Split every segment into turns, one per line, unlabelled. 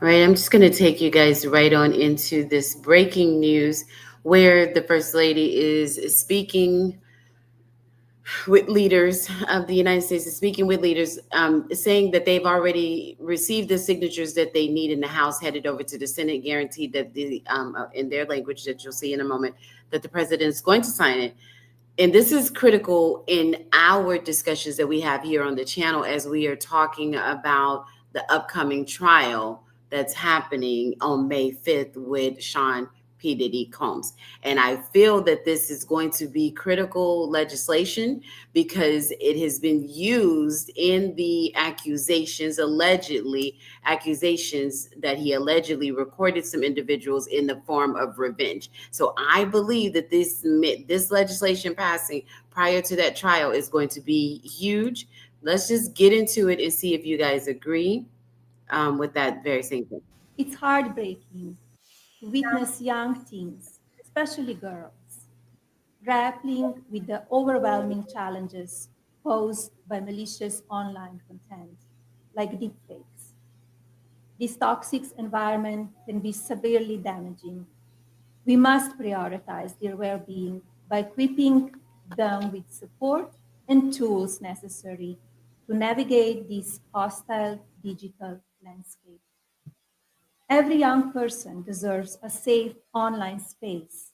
All right, I'm just going to take you guys right on into this breaking news where the First Lady is speaking with leaders of the United States, is speaking with leaders, saying that they've already received the signatures that they need in the House, headed over to the Senate, guaranteed that in their language that you'll see in a moment, that the president is going to sign it. And this is critical in our discussions that we have here on the channel as we are talking about the upcoming trial that's happening on May 5th with Sean P. Diddy Combs. And I feel that this is going to be critical legislation because it has been used in the accusations that he allegedly recorded some individuals in the form of revenge. So I believe that this legislation passing prior to that trial is going to be huge. Let's just get into it and see if you guys agree with that very same thing.
It's heartbreaking to witness young teens, especially girls, grappling with the overwhelming challenges posed by malicious online content, like deepfakes. This toxic environment can be severely damaging. We must prioritize their well being by equipping them with support and tools necessary to navigate this hostile digital landscape. Every young person deserves a safe online space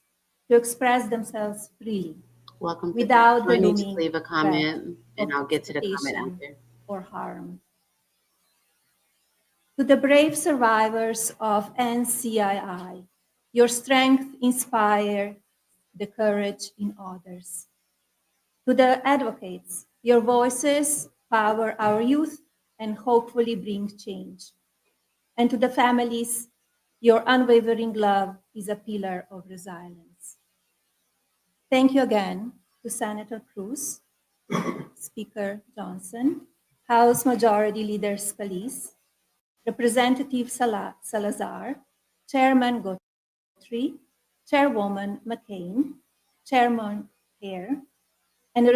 to express themselves freely
Welcome to
without the
joining. Just
looming
leave a
threat
comment and
of
I'll get to the comment
exploitation
after.
or harm. To the brave survivors of NCII, your strength inspires the courage in others. To the advocates, your voices power our youth and hopefully bring change. And to the families, your unwavering love is a pillar of resilience. Thank you again to Senator Cruz, Speaker Johnson, House Majority Leader Scalise, Representative Salazar, Chairman Guthrie, Chairwoman McCain, Chairman Hare, and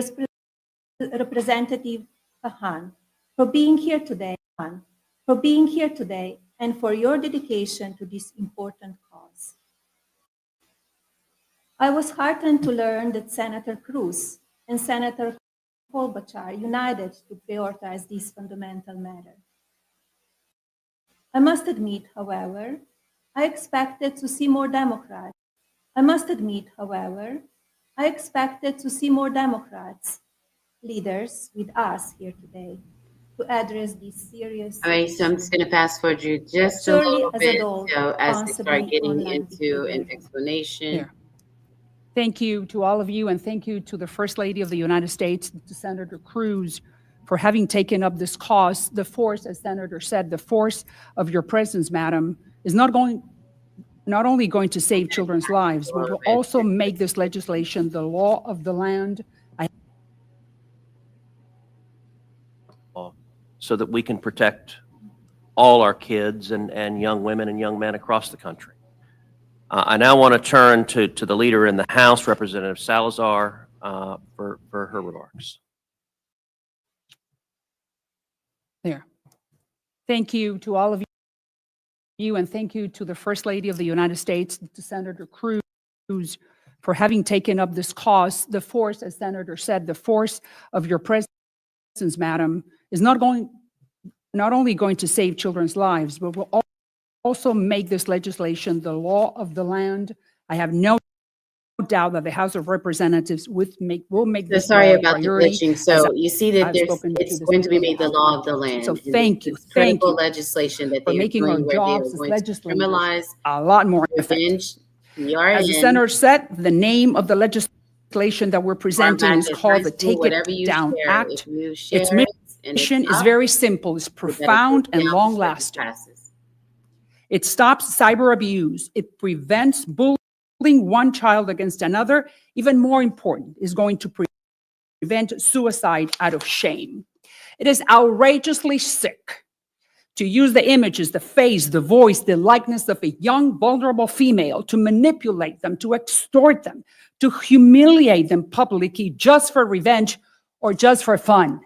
Representative Kahan for being here today and for your dedication to this important cause. I was heartened to learn that Senator Cruz and Senator Klobuchar united to prioritize this fundamental matter. I must admit, however, I expected to see more Democrats. I must admit, however, I expected to see more Democrats leaders with us here today to address these serious
All right, so I'm just going to fast forward you just a
surely
little
as
bit.
adult
So as we start
responsibly
getting
online
into an
behavior.
explanation.
There. Thank you to all of you, and thank you to the First Lady of the United States, to Senator Cruz, for having taken up this cause. The force, as Senator said, the force of your presence, madam, is not only going to save children's lives, but will also make this legislation the law of the land.
So that we can protect all our kids and young women and young men across the country. I now want to turn to the leader in the House, Representative Salazar, for her remarks.
There. Thank you to all of you, and thank you to the First Lady of the United States, to Senator Cruz, for having taken up this cause. The force, as Senator said, the force of your presence, madam, is not only going to save children's lives, but will also make this legislation the law of the land. I have no doubt that the House of Representatives will make this
sorry
law a
about
priority.
the glitching. So you see that it's going to be made the law of the land.
So thank you,
It's critical
thank you
legislation that
for
they are
making our
doing where they are
jobs as
going to
legislators
criminalize
a lot more effective.
revenge,
As the
PrN,
senator said, the name of the legislation that we're presenting is called the Take It Down Act. Its mission is very simple, it's profound and long-lasting. It stops cyber abuse. It prevents bullying one child against another. Even more important, is going to prevent suicide out of shame. It is outrageously sick to use the images, the face, the voice, the likeness of a young, vulnerable female to manipulate them, to extort them, to humiliate them publicly just for revenge or just for fun.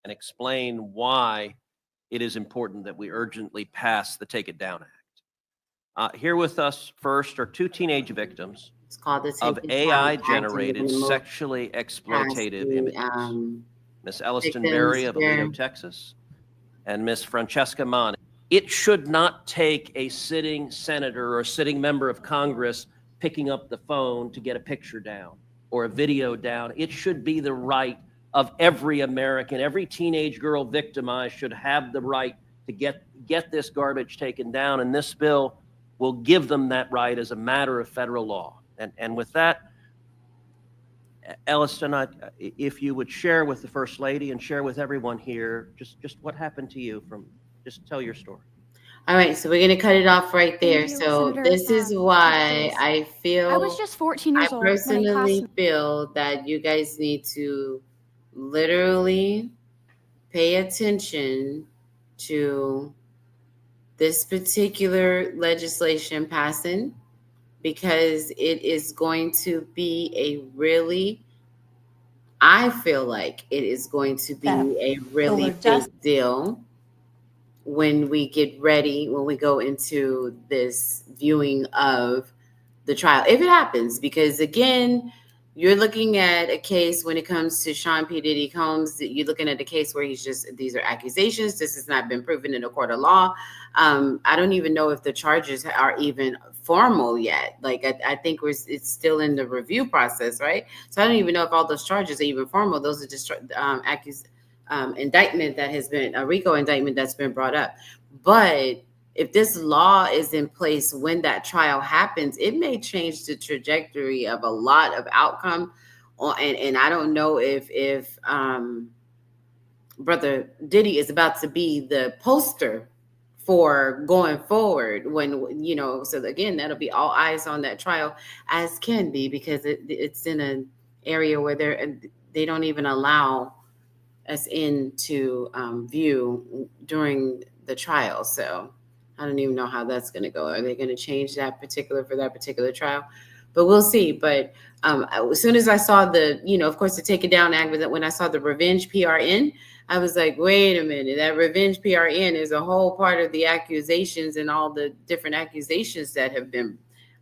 And explain why it is important that we urgently pass the Take It Down Act. Here with us first are two teenage victims
It's called the
of
Take It Down
AI-generated
Act,
sexually
past
exploitative
the
images. Miss Elliston
victims
Berry of
here.
Aledo, Texas, and Miss Francesca Mani. It should not take a sitting senator or a sitting member of Congress picking up the phone to get a picture down or a video down. It should be the right of every American. Every teenage girl victimized should have the right to get this garbage taken down, and this bill will give them that right as a matter of federal law. And with that, Elliston, if you would share with the First Lady and share with everyone here just what happened to you, just tell your story.
All right, so we're going to cut it off right there.
Thank you,
So
Senator,
this is why
Texas.
I feel
I was just 14 years
I
old when a
personally
classmate.
feel that you guys need to literally pay attention to this particular legislation passing, because it is going to be I feel like it is going to be a really big deal when we get ready, when we go into this viewing of the trial, if it happens. Because again, you're looking at a case when it comes to Sean P. Diddy Combs, you're looking at a case where these are accusations. This has not been proven in a court of law. I don't even know if the charges are even formal yet. Like, I think it's still in the review process, right? So I don't even know if all those charges are even formal. Those are just indictment that has been a RICO indictment that's been brought up. But if this law is in place when that trial happens, it may change the trajectory of a lot of outcome. And I don't know if Brother Diddy is about to be the poster for going forward when, so again, that'll be all eyes on that trial, as can be, because it's in an area where they don't even allow us in to view during the trial. So I don't even know how that's going to go. Are they going to change that particular trial? But we'll see. But as soon as I saw of course, the Take It Down Act, when I saw the revenge PRN, I was like, wait a minute, that revenge PRN is a whole part of the accusations and all the different accusations that have been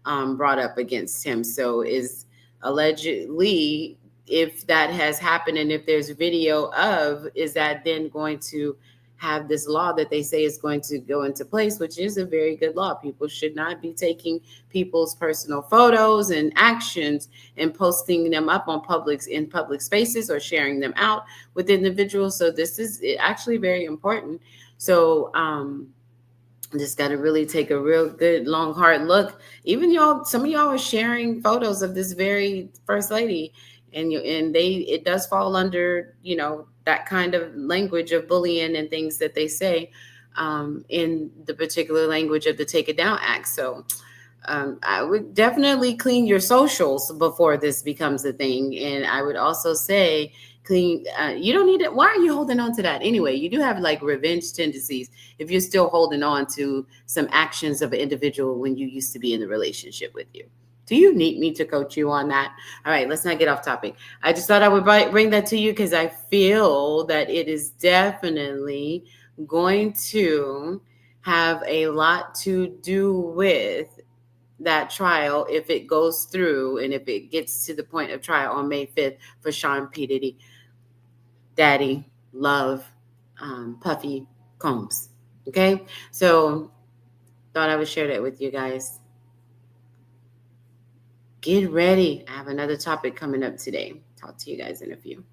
brought up against him. So is allegedly, if that has happened and if there's video of, is that then going to have this law that they say is going to go into place, which is a very good law. People should not be taking people's personal photos and actions and posting them up in public spaces or sharing them out with individuals. So this is actually very important. So just got to really take a real good, long, hard look. Even some of y'all are sharing photos of this very First Lady, and it does fall under, that kind of language of bullying and things that they say in the particular language of the Take It Down Act. So I would definitely clean your socials before this becomes a thing. And I would also say you don't need it. Why are you holding on to that anyway? You do have like revenge tendencies if you're still holding on to some actions of an individual when you used to be in a relationship with you. Do you need me to coach you on that? All right, let's not get off topic. I just thought I would bring that to you because I feel that it is definitely going to have a lot to do with that trial if it goes through and if it gets to the point of trial on May 5th for Sean P. Diddy, Daddy, Love, Puffy Combs. Okay, so thought I would share that with you guys. Get ready. I have another topic coming up today. Talk to you guys in a few.